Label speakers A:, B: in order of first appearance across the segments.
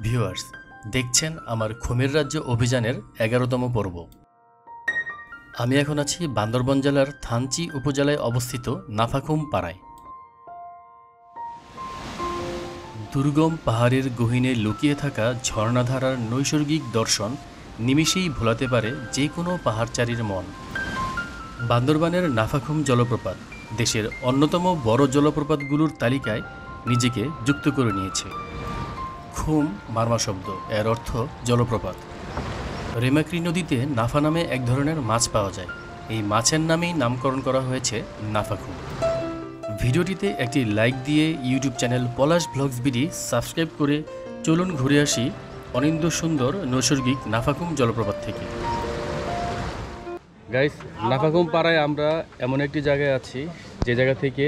A: Viewers, দেখছেন আমার খুমের রাজ্য অভিযানের ১১তম পর্ব। আমি এখন আছি বান্দরবান জেলার থানচি উপজেলায় অবস্থিত নাফাখুম পাড়ায়। দুর্গম পাহাড়ের গহীনে লুকিয়ে থাকা ঝর্ণাধারার নৈসর্গিক দর্শন নিমিষেই ভোলাতে পারে যে কোনো পাহাড়চারীর মন। বান্দরবানের নাফাখুম জলপ্রপাত দেশের অন্যতম বড় জলপ্রপাতগুলোর তালিকায় নিজেকে যুক্ত করে নিয়েছে। খুম মারমা শব্দ, এর অর্থ জলপ্রপাত। রেমাক্রি নদীতে নাফা নামে এক ধরনের মাছ পাওয়া যায়। এই মাছের নামেই নামকরণ করা হয়েছে নাফাখুম। ভিডিওটিতে একটি লাইক দিয়ে ইউটিউব চ্যানেল পলাশ ব্লগস বিডি সাবস্ক্রাইব করে চলুন ঘুরে আসি অনিন্দ সুন্দর নৈসর্গিক নাফাখুম জলপ্রপাত থেকে। গাইস, নাফাখুম পাড়ায় আমরা এমন একটি জায়গায় আছি যে জায়গা থেকে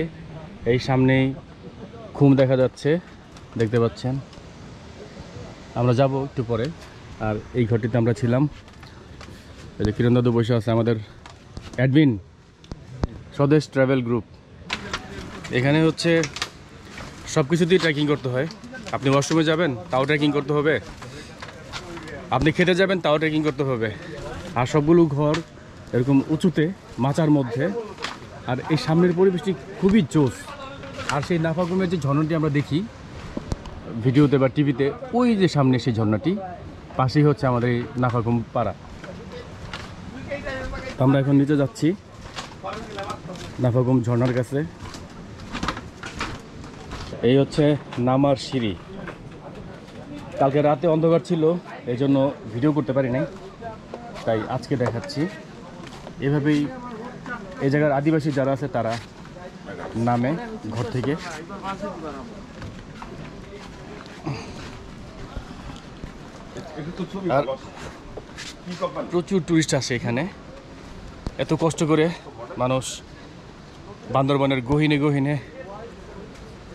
A: এই সামনেই খুম দেখা যাচ্ছে, দেখতে পাচ্ছেন। আমরা যাব একটু পরে। আর এই ঘরটিতে আমরা ছিলাম। এই যে কিরণ দাদু বসে আছে, আমাদের অ্যাডমিন স্বদেশ ট্রাভেল গ্রুপ। এখানে হচ্ছে সব কিছুতেই ট্রেকিং করতে হয়। আপনি ওয়াশরুমে যাবেন তাও ট্রেকিং করতে হবে, আপনি খেতে যাবেন তাও ট্রেকিং করতে হবে। আর সবগুলো ঘর এরকম উঁচুতে মাচার মধ্যে। আর এই সামনের পরিবেশটি খুবই জোস। আর সেই নাফাখুমের যে ঝর্ণাটি আমরা দেখি ভিডিওতে বা টিভিতে, ওই যে সামনে সেই ঝর্ণাটি, পাশেই হচ্ছে আমাদের এই নাফাখুম পাড়া। আমরা এখন নিচে যাচ্ছি নাফাখুম ঝর্ণার কাছে। এই হচ্ছে নামার সিঁড়ি। কালকে রাতে অন্ধকার ছিল, এই জন্য ভিডিও করতে পারি নাই, তাই আজকে দেখাচ্ছি। এভাবেই এই জায়গার আদিবাসী যারা আছে তারা নামে ঘর থেকে। আর প্রচুর টুরিস্ট আসে এখানে। এত কষ্ট করে মানুষ বান্দরবানের গহীনে গহীনে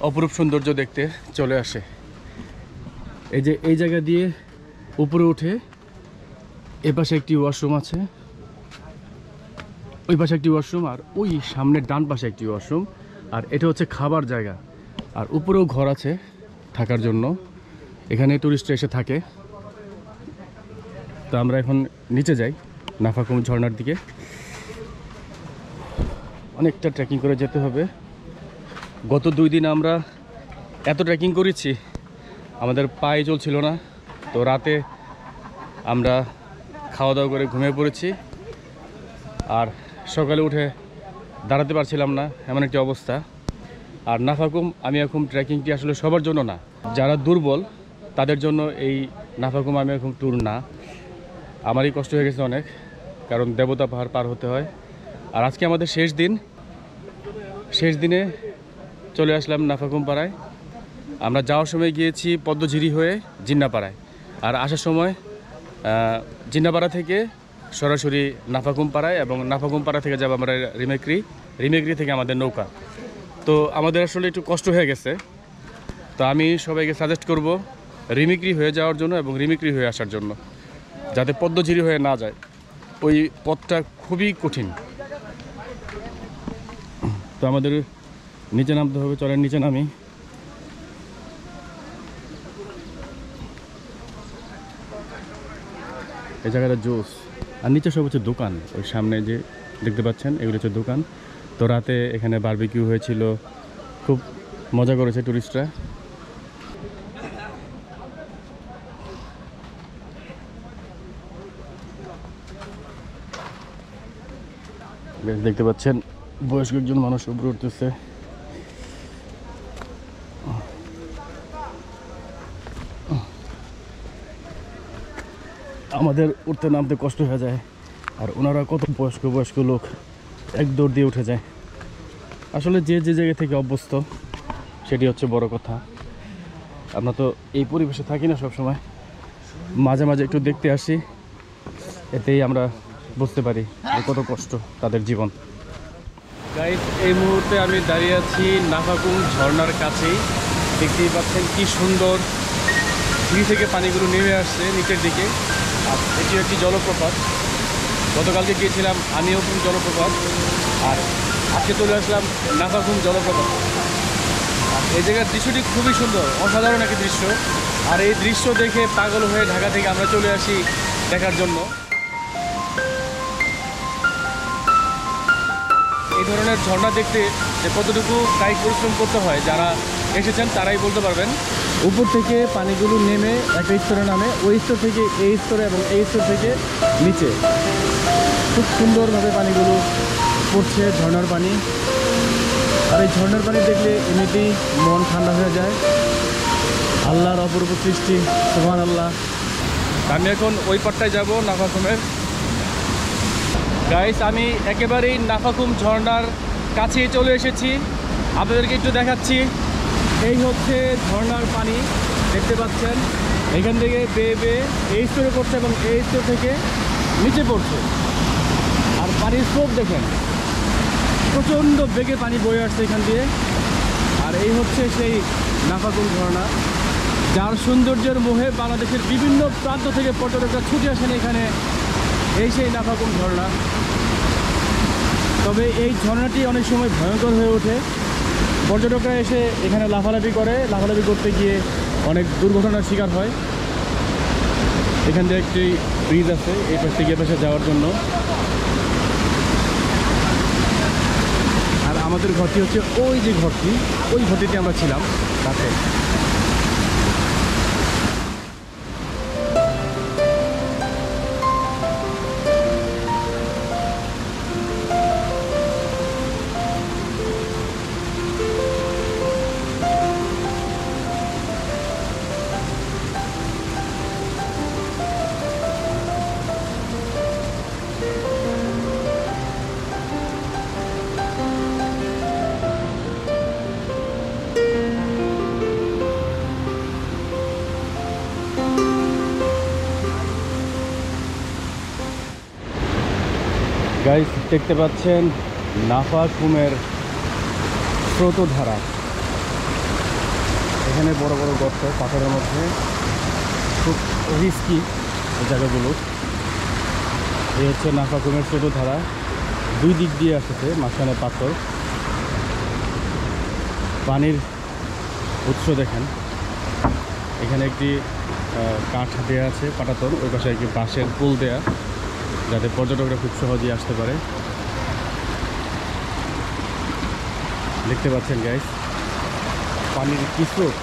A: অপরূপ সৌন্দর্য দেখতে চলে আসে। এই যে এই জায়গা দিয়ে উপরে উঠে এপাশে একটি ওয়াশরুম আছে, ওই পাশে একটি ওয়াশরুম, আর ওই সামনের ডান পাশে একটি ওয়াশরুম। আর এটা হচ্ছে খাবার জায়গা। আর উপরেও ঘর আছে থাকার জন্য, এখানে টুরিস্টরা এসে থাকে। তো আমরা এখন নিচে যাই নাফাখুম ঝর্ণার দিকে। অনেকটা ট্রেকিং করে যেতে হবে। গত 2 দিন আমরা এত ট্রেকিং করেছি, আমাদের পায়ে চলছিল না। তো রাতে আমরা খাওয়া দাওয়া করে ঘুমিয়ে পড়েছি। আর সকালে উঠে দাঁড়াতে পারছিলাম না, এমন একটি অবস্থা। আর নাফাখুম আমিয়াখুম ট্রেকিংটি আসলে সবার জন্য না, যারা দুর্বল তাদের জন্য এই নাফাখুম আমিয়াখুম ট্যুর না। আমারই কষ্ট হয়ে গেছে অনেক, কারণ দেবতা পাহাড় পার হতে হয়। আর আজকে আমাদের শেষ দিনে চলে আসলাম নাফাখুম পাড়ায়। আমরা যাওয়ার সময় গিয়েছি পদ্মঝিরি হয়ে জিন্নাপাড়ায়, আর আসার সময় জিন্নাপাড়া থেকে সরাসরি নাফাখুম পাড়ায়, এবং নাফাখুম পাড়া থেকে যাবো আমরা রিমেক্রি থেকে আমাদের নৌকা। তো আমাদের আসলে একটু কষ্ট হয়ে গেছে। তো আমি সবাইকে সাজেস্ট করব রিমেক্রি হয়ে যাওয়ার জন্য এবং রিমেক্রি হয়ে আসার জন্য, যাতে পদ্মঝিরি হয়ে না যায়। ওই পথটা খুবই কঠিন। তো আমাদের নিচে নামতে হবে। চলেন নিচে নামি। এই জায়গাটা জোস। আর নিচে সব হচ্ছে দোকান। ওই সামনে যে দেখতে পাচ্ছেন এগুলো হচ্ছে দোকান। তো রাতে এখানে বারবিকিউ হয়েছিল, খুব মজা করেছে টুরিস্টরা। দেখতে পাচ্ছেন বয়স্ক একজন মানুষ উপরে উঠতেছে। আমাদের উঠতে নামতে কষ্ট হয়ে যায়, আর ওনারা কত বয়স্ক লোক এক দৌড় দিয়ে উঠে যায়। আসলে যে জায়গা থেকে অভ্যস্ত সেটি হচ্ছে বড় কথা। আমরা তো এই পরিবেশে থাকি না সবসময়, মাঝে মাঝে একটু দেখতে আসি, এতেই আমরা বুঝতে পারি যে কত কষ্ট তাদের জীবন। গাইস, এই মুহূর্তে আমি দাঁড়িয়ে আছি নাফাখুম ঝর্ণার কাছেই। দেখতেই পাচ্ছেন কি সুন্দর সিঁড়ি থেকে পানিগুলো নেমে আসছে নিচের দিকে। আর এটি একটি জলপ্রপাত। গতকালকে গিয়েছিলাম আমিয়াখুম জলপ্রপাত, আর আজকে চলে আসলাম নাফাখুম জলপ্রপাত। আর এই জায়গার দৃশ্যটি খুবই সুন্দর, অসাধারণ একটি দৃশ্য। আর এই দৃশ্য দেখে পাগল হয়ে ঢাকা থেকে আমরা চলে আসি দেখার জন্য। এই ধরনের ঝর্ণা দেখতে যে কতটুকু কায়িক পরিশ্রম করতে হয়, যারা এসেছেন তারাই বলতে পারবেন। উপর থেকে পানিগুলো নেমে একটা স্তরে নামে, ওই স্তর থেকে এই স্তরে এবং এই স্তর থেকে নিচে খুব সুন্দরভাবে পানিগুলো পড়ছে, ঝর্ণার পানি। আর এই ঝর্ণার পানি দেখলে এমনিতেই মন ঠান্ডা হয়ে যায়। আল্লাহর অপূর্ব সৃষ্টি, সুবহানাল্লাহ। আমি এখন ওই পাটটায় যাব, নাফাখুমের। গাইস, আমি একেবারেই নাফাখুম ঝর্ণার কাছে চলে এসেছি, আপনাদেরকে একটু দেখাচ্ছি। এই হচ্ছে ঝর্ণার পানি, দেখতে পাচ্ছেন। এখান থেকে বেয়ে বেয়ে এই স্তরে পড়ছে এবং এই স্তর থেকে নিচে পড়ছে। আর পানির স্রোত দেখেন, প্রচণ্ড বেগে পানি বয়ে আসছে এখান দিয়ে। আর এই হচ্ছে সেই নাফাখুম ঝর্ণা, যার সৌন্দর্যের মোহে বাংলাদেশের বিভিন্ন প্রান্ত থেকে পর্যটকরা ছুটে আসেন এখানে। এই সেই নাফাখুম ঝর্ণা। তবে এই ঝর্ণাটি অনেক সময় ভয়ঙ্কর হয়ে ওঠে। পর্যটকরা এসে এখানে লাফালাফি করে, লাফালাফি করতে গিয়ে অনেক দুর্ঘটনার শিকার হয়। এখান থেকে একটি ব্রিজ আছে এই পাশ থেকে এ পাশে যাওয়ার জন্য। আর আমাদের ঘরটি হচ্ছে ওই যে ঘরটি, ওই ঘরটিতে আমরা ছিলাম রাতে। গাইস, দেখতে পাচ্ছেন নাফাখুমের স্রোতধারা। এখানে বড় বড় গর্ত পাথরের মধ্যে, খুব রিস্কি এই জায়গাগুলো। এই হচ্ছে নাফাখুমের স্রোতধারা, দুই দিক দিয়ে আসছে, মাঝখানে পাথর। পানির উৎস দেখেন, এখানে একটি কাঠ দেওয়া আছে পাটাতন, ওই পাশে একটি বাঁশের পুল দেয়া, যাতে পর্যটকরা খুব সহজেই আসতে পারে। দেখতে পাচ্ছেন গাইস, পানির কি স্রোত।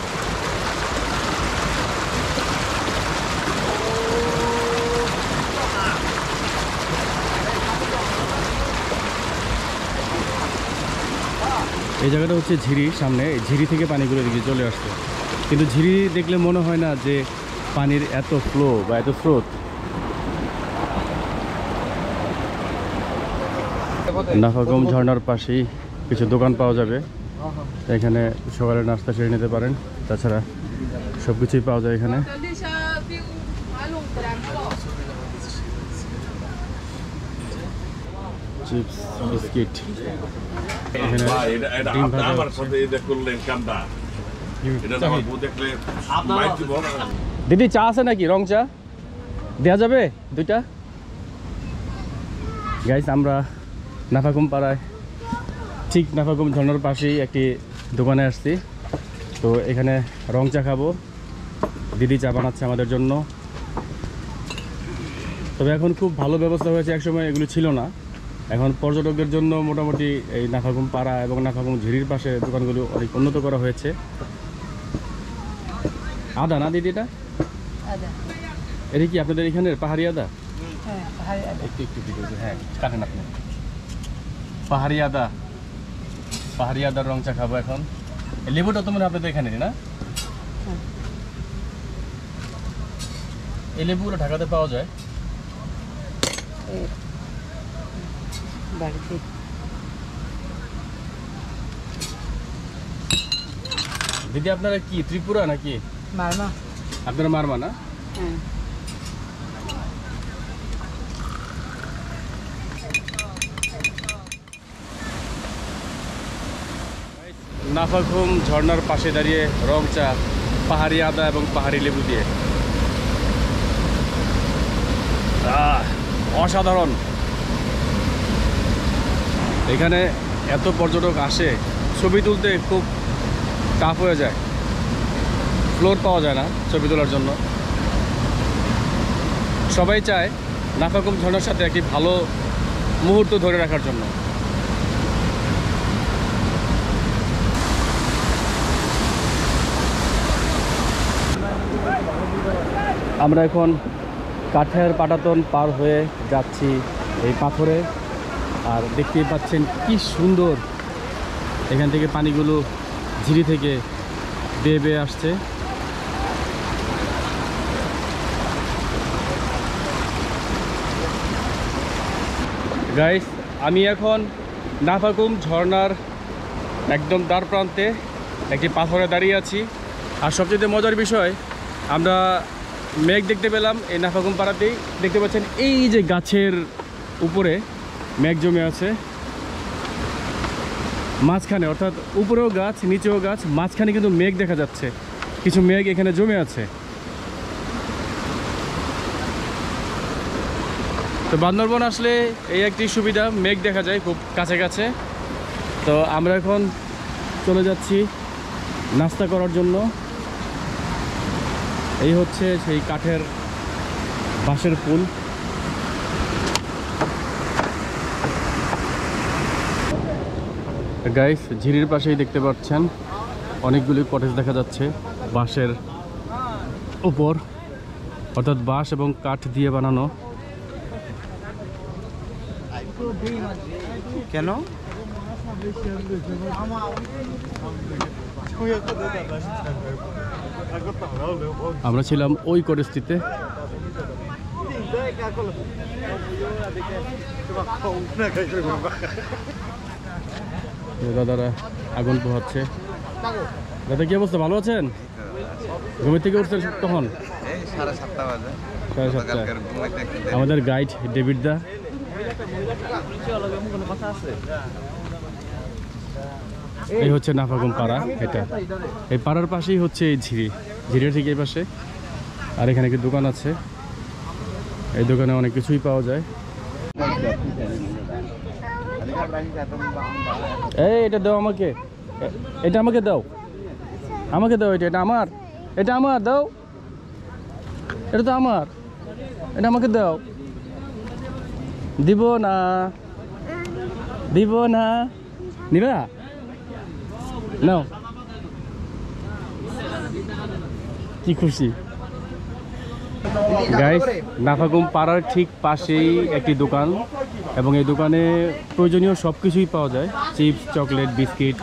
A: এই জায়গাটা হচ্ছে ঝিরির সামনে, ঝিরি থেকে পানিগুলো দিকে চলে আসছে। কিন্তু ঝিরি দেখলে মনে হয় না যে পানির এত ফ্লো বা এত স্রোত। নাফাখুম ঝর্ণার পাশেই কিছু দোকান পাওয়া যাবে, এখানে সকালের নাস্তা সেরে নিতে পারেন। তাছাড়া সব কিছুই পাওয়া যায় এখানে। চিপস, বিস্কিট, এখানে ডিম ভাজা। দিদি, চা আছে নাকি? রং চা দেওয়া যাবে দুইটা? গাইস, আমরা নাফাখুম পাড়ায়, ঠিক নাফাখুম ঝর্ণার পাশেই একটি দোকানে আসছি। তো এখানে রং চা খাবো, দিদি চা বানাচ্ছে আমাদের জন্য। তবে এখন খুব ভালো ব্যবস্থা হয়েছে, একসময় এগুলো ছিল না। এখন পর্যটকদের জন্য মোটামুটি এই নাফাখুম পাড়া এবং নাফাখুম ঝিরির পাশে দোকানগুলো অনেক উন্নত করা হয়েছে। আদা না দিদি, এটা এটা কি আপনাদের এখানের পাহাড়ি আদা? একটু একটু দিতে, হ্যাঁ কাটেন আপনি। পাহাড়ি আদা, পাহাড়ি আদার রং চা খাবো এখন। লেবুটা তো মনে হয় আপনাদের এখানে না? এই লেবুগুলো ঢাকাতে পাওয়া যায়? দিদি, আপনারা কি ত্রিপুরা নাকি? মারমা। আপনারা মারমা না? নাফাখুম ঝর্ণার পাশে দাঁড়িয়ে রং চা, পাহাড়ি আদা এবং পাহাড়ি লেবু দিয়ে, অসাধারণ। এখানে এত পর্যটক আসে, ছবি তুলতে খুব টাফ হয়ে যায়। ফ্লোর পাওয়া যায় না ছবি তোলার জন্য। সবাই চায় নাফাকুম ঝর্ণার সাথে একটি ভালো মুহূর্ত ধরে রাখার জন্য। আমরা এখন কাঠের পাটাতন পার হয়ে যাচ্ছি এই পাথরে। আর দেখতেই পাচ্ছেন কি সুন্দর এখান থেকে পানিগুলো ঝিরি থেকে বেয়ে বেয়ে আসছে। গাইস, আমি এখন নাফাকুম ঝর্ণার একদম দ্বার প্রান্তে একটি পাথরে দাঁড়িয়ে আছি। আর সবচেয়ে মজার বিষয়, আমরা মেঘ দেখতে পেলাম এই নাফাকুম পাড়াতেই। দেখতে পাচ্ছেন এই যে গাছের উপরে মেঘ জমে আছে মাঝখানে, অর্থাৎ উপরেও গাছ নিচেও গাছ, মাঝখানে কিন্তু মেঘ দেখা যাচ্ছে। কিছু মেঘ এখানে জমে আছে। তো বান্দরবন আসলে এই একটি সুবিধা, মেঘ দেখা যায় খুব কাছে কাছে। তো আমরা এখন চলে যাচ্ছি নাস্তা করার জন্য। এই হচ্ছে সেই কাঠের বাঁশের পুল। গাইস, ঝিরির পাশেই দেখতে পাচ্ছেন অনেকগুলি কটেজ দেখা যাচ্ছে বাঁশের উপর, অর্থাৎ বাঁশ এবং কাঠ দিয়ে বানানো।
B: কেন
A: আমরা ছিলাম ওই কটেজটিতে। দাদারা আগুন পোহাচ্ছে। দাদা, কি অবস্থা? ভালো আছেন? ঘুমের থেকে উঠছেন কখন?
B: 7:30 বাজে।
A: 7:30। আমাদের গাইড ডেভিড দা। এই হচ্ছে নাফাকুম পাড়া। এটা এই পাড়ার পাশেই হচ্ছে এই ঝিরি, ঝিরির ঠিক এই পাশে। আর এখানে একটি দোকান আছে, এই দোকানে অনেক কিছুই পাওয়া যায়। এই এটা দাও আমাকে, এটা আমাকে দাও, আমাকে দাও। এটা আমার, এটা আমার দাও, এটা তো আমার, এটা আমাকে দাও। দিব না, দিব না, নিবা নাও। কি খুশি। গাইস, নাফাকুম পাড়ার ঠিক পাশেই একটি দোকান, এবং এই দোকানে প্রয়োজনীয় সব কিছুই পাওয়া যায়। চিপস, চকলেট, বিস্কিট,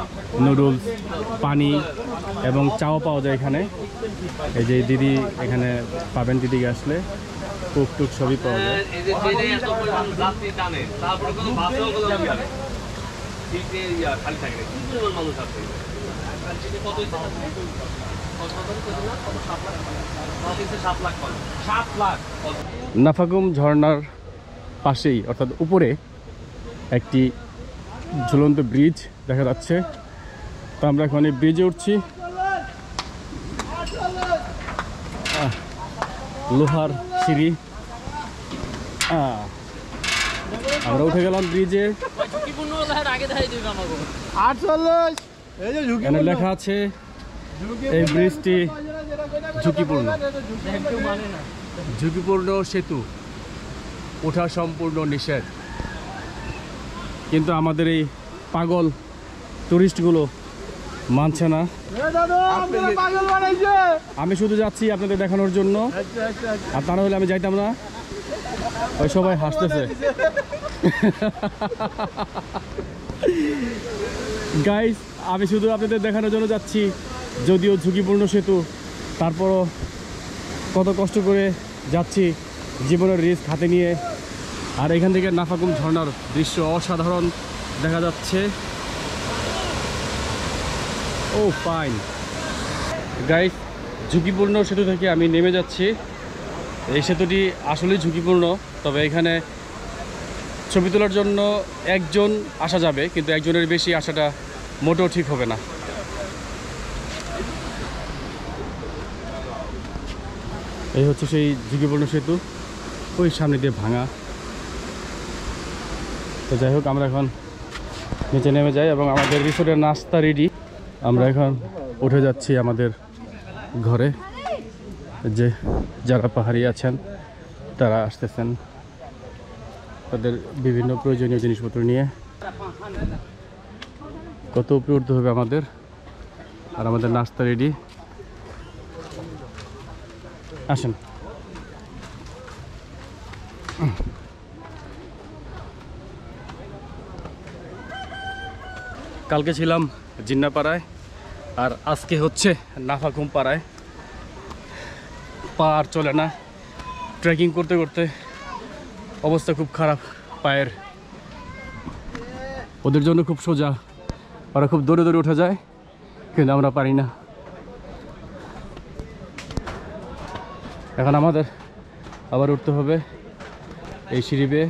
A: নুডলস, পানি এবং চাও পাওয়া যায় এখানে। এই যে দিদি এখানে পাবেন, দিদিকে আসলে কুক টুক সবই পাওয়া যায়। নাফাকুম ঝর্ণার পাশেই, অর্থাৎ উপরে একটি ঝুলন্ত ব্রিজ দেখা যাচ্ছে। তো আমরা এখন এই ব্রিজে উঠছি। লোহার সিঁড়ি, আমরা উঠে গেলাম ব্রিজে। এখানে লেখা আছে এই ব্রিজটি ঝুঁকিপূর্ণ, ঝুঁকিপূর্ণ সেতু, ওঠা সম্পূর্ণ নিষেধ। কিন্তু আমাদের এই পাগল টুরিস্টগুলো মানছে না। আমি শুধু যাচ্ছি আপনাদের দেখানোর জন্য, আর তা না হলে আমি যাইতাম না। ওই সবাই হাসতেছে। গাইস, আমি শুধু আপনাদের দেখানোর জন্য যাচ্ছি। যদিও ঝুঁকিপূর্ণ সেতু, তারপরও কত কষ্ট করে যাচ্ছি জীবনের রিস্ক হাতে নিয়ে। আর এখান থেকে নাফাকুম ঝর্ণার দৃশ্য অসাধারণ দেখা যাচ্ছে। ও ফাইন। গাইস, ঝুঁকিপূর্ণ সেতু থেকে আমি নেমে যাচ্ছি। এই সেতুটি আসলেই ঝুঁকিপূর্ণ, তবে এখানে ছবি তোলার জন্য একজন আসা যাবে, কিন্তু একজনের বেশি আসাটা মোটেও ঠিক হবে না। এই হচ্ছে সেই ঝুঁকিপূর্ণ সেতু, ওই সামনে দিয়ে ভাঙা। তো যাই হোক, আমরা এখন নিচে নেমে যাই এবং আমাদের রিসোর্টের নাস্তা রেডি। আমরা এখন উঠে যাচ্ছি আমাদের ঘরে যে যারা পাহাড়ি আছেন তারা আসতেছেন তাদের বিভিন্ন প্রয়োজনীয় জিনিসপত্র নিয়ে। কত উপরে উঠতে হবে আমাদের, আর আমাদের নাস্তা রেডি। আসেন। কালকে ছিলাম জিন্নাপাড়ায় আর আজকে হচ্ছে নাফাকুম পাড়ায়। পা আর চলে না, ট্রেকিং করতে করতে অবস্থা খুব খারাপ পায়ের। ওদের জন্য খুব সোজা, ওরা খুব দৌড়ে দৌড়ে উঠে যায়, কিন্তু আমরা পারি না। এখন আমাদের আবার উঠতে হবে এই সিঁড়ি বেয়ে।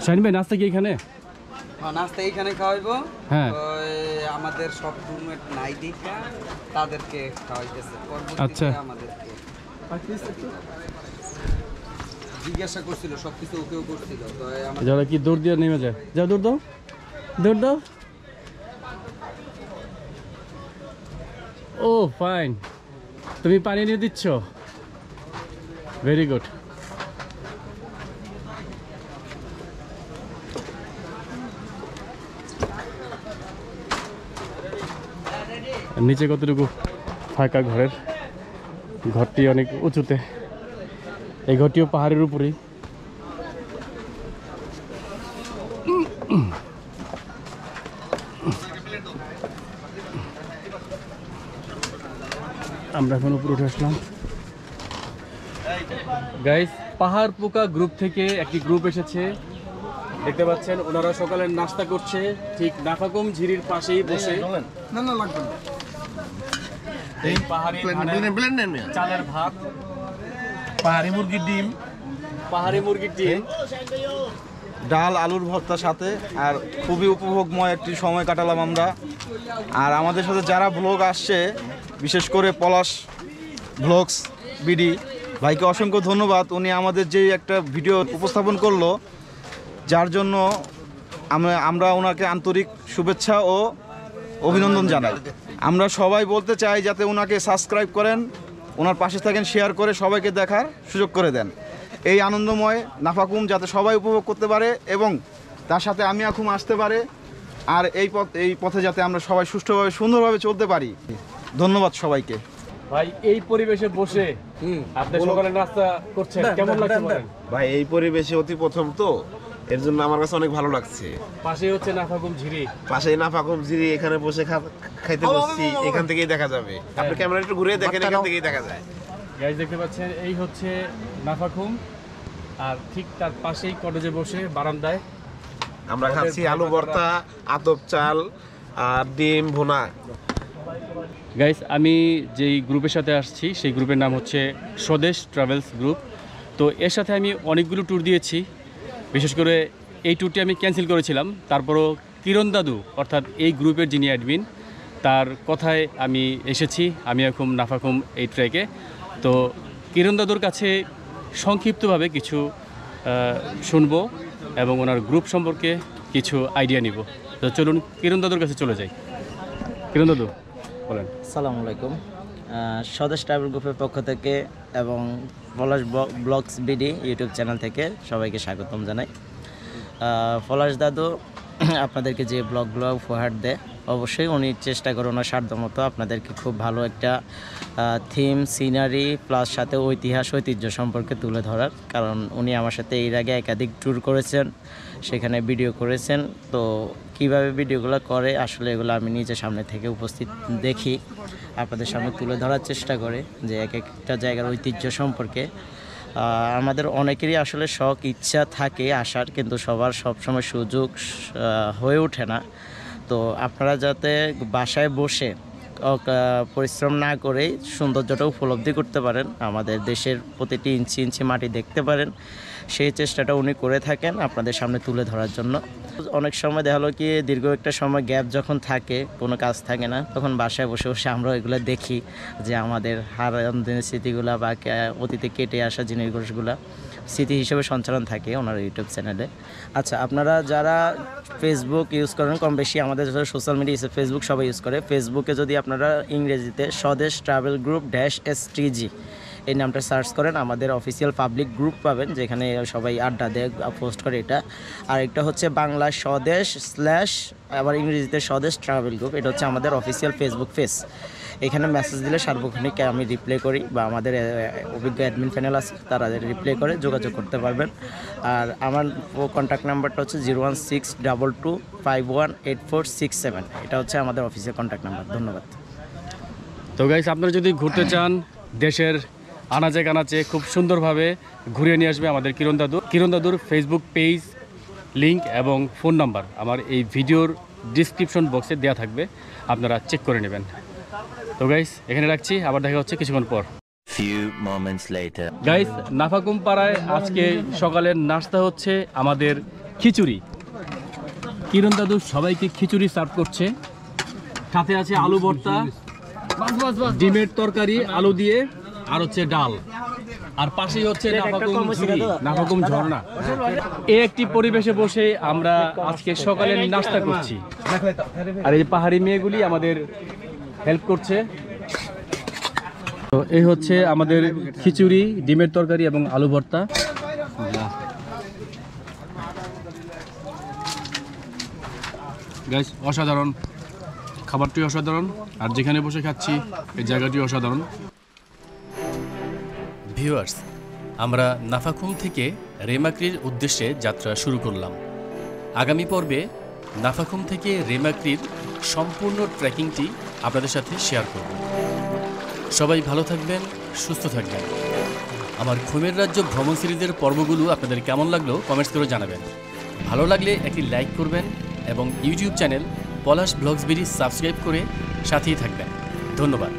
A: শাহিন ভাই, নাস্তা কি এখানে?
B: হ্যাঁ, নাস্তা এইখানে খাওয়াইবো।
A: হ্যাঁ,
B: আমাদের সব রুমমেট নাই দেখা তাদেরকে খাওয়াইতেছে।
A: আচ্ছা,
B: আমাদেরকে জিজ্ঞাসা করছিল, সবকিছু ওকেও করছিল। তো
A: যারা কি দৌড় দিয়ে নেমে যায়, যাও দৌড় দাও, দৌড় দাও। ও ফাইন, তুমি পানি নিয়ে দিচ্ছ, ভেরি গুড। নিচে কতটুকু ফাঁকা ঘরের, ঘরটি অনেক উঁচুতে, এই ঘরটিও পাহাড়ের উপরেই। আমরা এখন উপরে উঠে আসলাম। গাইস, পাহাড় পোকা গ্রুপ থেকে একটি গ্রুপ এসেছে, দেখতে পাচ্ছেন। ওনারা সকালের নাস্তা করছে ঠিক নাফাকুম ঝিরির পাশেই বসে।
B: না না, লাগবে না।
A: এই পাহাড়ি চালের ভাত,
C: পাহাড়ি মুরগির ডিম,
A: পাহাড়ি মুরগির ডিম,
C: ডাল, আলুর ভর্তার সাথে। আর খুবই উপভোগময় একটি সময় কাটালাম আমরা। আর আমাদের সাথে যারা ব্লগ আসছে, বিশেষ করে পলাশ ব্লগস বিডি ভাইকে অসংখ্য ধন্যবাদ। উনি আমাদের যে একটা ভিডিও উপস্থাপন করলো, যার জন্য আমরা ওনাকে আন্তরিক শুভেচ্ছা ও অভিনন্দন জানাই। আমরা সবাই বলতে চাই যাতে ওনাকে সাবস্ক্রাইব করেন, ওনার পাশে থাকেন, শেয়ার করে সবাইকে দেখার সুযোগ করে দেন। এই আনন্দময় নাফাকুম যাতে সবাই উপভোগ করতে পারে এবং তার সাথে আমি এখন আসতে পারে, আর এই পথে যাতে আমরা সবাই সুষ্ঠুভাবে সুন্দরভাবে চলতে পারি। ধন্যবাদ সবাইকে।
A: ভাই এই পরিবেশে বসে আপনি সকালে নাস্তা করছেন, কেমন লাগছে বলেন?
D: ভাই এই পরিবেশে অতি প্রথম তো, এর জন্য আমার কাছে অনেক ভালো লাগছে।
A: পাশে হচ্ছে নাফাকুম ঝিরি,
D: পাশেই নাফাকুম ঝিরি, এখানে বসে খাইতে বসছি, এখান থেকেই দেখা যাবে। আপনি ক্যামেরা একটু ঘুরে দেখেন, এখান থেকেই দেখা যায়।
A: গাইস দেখতে পাচ্ছেন, এই হচ্ছে নাফাকুম, আর ঠিক তার পাশেই কটেজে বসে বারান্দায়
D: আমরা খাচ্ছি আলু ভর্তা, আতপ চাল আর ডিম ভুনা।
A: গাইস, আমি যেই গ্রুপের সাথে আসছি সেই গ্রুপের নাম হচ্ছে স্বদেশ ট্রাভেলস গ্রুপ। তো এর সাথে আমি অনেকগুলো ট্যুর দিয়েছি, বিশেষ করে এই ট্যুরটি আমি ক্যান্সেল করেছিলাম। তারপরও কিরণ দাদু, অর্থাৎ এই গ্রুপের যিনি অ্যাডমিন, তার কথায় আমি এসেছি। আমি এখন নাফাকুম এই ট্রেকে। তো কিরণ দাদুর কাছে সংক্ষিপ্তভাবে কিছু শুনবো এবং ওনার গ্রুপ সম্পর্কে কিছু আইডিয়া নিব। তো চলুন কিরণ দাদুর কাছে চলে যাই। কিরণ দাদু বলেন।
E: আসসালামু আলাইকুম। স্বদেশ ট্রাভেল গ্রুপের পক্ষ থেকে এবং পলাশ ব্লগস বিডি ইউটিউব চ্যানেল থেকে সবাইকে স্বাগতম জানাই। পলাশ দাদু আপনাদেরকে যে ব্লগগুলো উপহার দেয়, অবশ্যই উনি চেষ্টা করে ওনার সাধ্যমতো আপনাদেরকে খুব ভালো একটা থিম, সিনারি প্লাস সাথে ঐতিহ্য সম্পর্কে তুলে ধরার। কারণ উনি আমার সাথে এর আগে একাধিক ট্যুর করেছেন, সেখানে ভিডিও করেছেন। তো কিভাবে ভিডিওগুলো করে আসলে এগুলো আমি নিজের সামনে থেকে উপস্থিত দেখি, আপনাদের সামনে তুলে ধরার চেষ্টা করে যে এক একটা জায়গার ঐতিহ্য সম্পর্কে। আমাদের অনেকেরই আসলে শখ ইচ্ছা থাকে আসার, কিন্তু সবার সবসময় সুযোগ হয়ে ওঠে না। তো আপনারা যাতে বাসায় বসে পরিশ্রম না করেই সৌন্দর্যটা উপলব্ধি করতে পারেন, আমাদের দেশের প্রতিটি ইঞ্চি ইঞ্চি মাটি দেখতে পারেন, সেই চেষ্টাটা উনি করে থাকেন আপনাদের সামনে তুলে ধরার জন্য। অনেক সময় দেখা হলো কি দীর্ঘ একটা সময় গ্যাপ যখন থাকে, কোনো কাজ থাকে না, তখন বাসায় বসে বসে আমরা এগুলো দেখি যে আমাদের হারানো স্মৃতিগুলো বা অতীতে কেটে আসা জিনিসগুলো। স্মৃতি হিসেবে সঞ্চালন থাকে ওনার ইউটিউব চ্যানেলে। আচ্ছা, আপনারা যারা ফেসবুক ইউজ করেন, কম বেশি আমাদের যারা সোশ্যাল মিডিয়া ফেসবুক সবাই ইউজ করে, ফেসবুকে যদি আপনারা ইংরেজিতে স্বদেশ ট্রাভেল গ্রুপ -STG এই নামটা সার্চ করেন, আমাদের অফিসিয়াল পাবলিক গ্রুপ পাবেন যেখানে সবাই আড্ডা দেয়, পোস্ট করে। এটা আর একটা হচ্ছে বাংলা স্বদেশ / আবার ইংরেজিতে স্বদেশ ট্রাভেল গ্রুপ, এটা হচ্ছে আমাদের অফিসিয়াল ফেসবুক পেজ। এখানে মেসেজ দিলে সার্বক্ষণিক আমি রিপ্লাই করি, বা আমাদের অভিজ্ঞ অ্যাডমিন প্যানেল আছে তারা রিপ্লাই করে যোগাযোগ করতে পারবেন। আর আমার কন্ট্যাক্ট নাম্বারটা হচ্ছে 01622518467, এটা হচ্ছে আমাদের অফিসিয়াল কন্ট্যাক্ট নাম্বার। ধন্যবাদ।
A: তো গাইস, আপনারা যদি ঘুরতে চান দেশের আনাচে কানাচে খুব সুন্দরভাবে ঘুরিয়ে নিয়ে আসবে আমাদের কিরণ দাদুর ফেসবুক পেজ, লিংক এবং ফোন নাম্বার আমার এই ভিডিওর ডিসক্রিপশন বক্সে দেওয়া থাকবে, আপনারা চেক করে নেবেন। তো গাইস, এখানে রাখছি, আবার দেখা হচ্ছে কিছুক্ষণ পর। গাইস, নাফাকুম পাড়ায় আজকে সকালের নাস্তা হচ্ছে আমাদের খিচুড়ি। কিরণ দাদু সবাইকে খিচুড়ি সার্ভ করছে, সাথে আছে আলু ভর্তা, ডিমের তরকারি আলু দিয়ে, আর হচ্ছে ডাল, আর পাশেই হচ্ছে নাফাকুম ঝর্ণা। এই একটি পরিবেশে বসে আমরা আজকে সকালে নাস্তা করছি, আর এই পাহাড়ি মেয়েগুলি আমাদের হেল্প করছে। তো এই হচ্ছে আমাদের খিচুড়ি, ডিমের তরকারি এবং আলু ভর্তা। গাইস, অসাধারণ খাবারটি, অসাধারণ, আর যেখানে বসে খাচ্ছি এই জায়গাটি অসাধারণ। ভিউয়ার্স, আমরা নাফাকুম থেকে রেমাক্রির উদ্দেশ্যে যাত্রা শুরু করলাম। আগামী পর্বে নাফাকুম থেকে রেমাক্রির সম্পূর্ণ ট্রেকিংটি আপনাদের সাথে শেয়ার করব। সবাই ভালো থাকবেন, সুস্থ থাকবেন। আমার ঘুমের রাজ্য ভ্রমণ সিরিজের পর্বগুলো আপনাদের কেমন লাগলো কমেন্টস করে জানাবেন। ভালো লাগলে একটি লাইক করবেন এবং ইউটিউব চ্যানেল পলাশ ব্লগস বিডি সাবস্ক্রাইব করে সাথেই থাকবেন। ধন্যবাদ।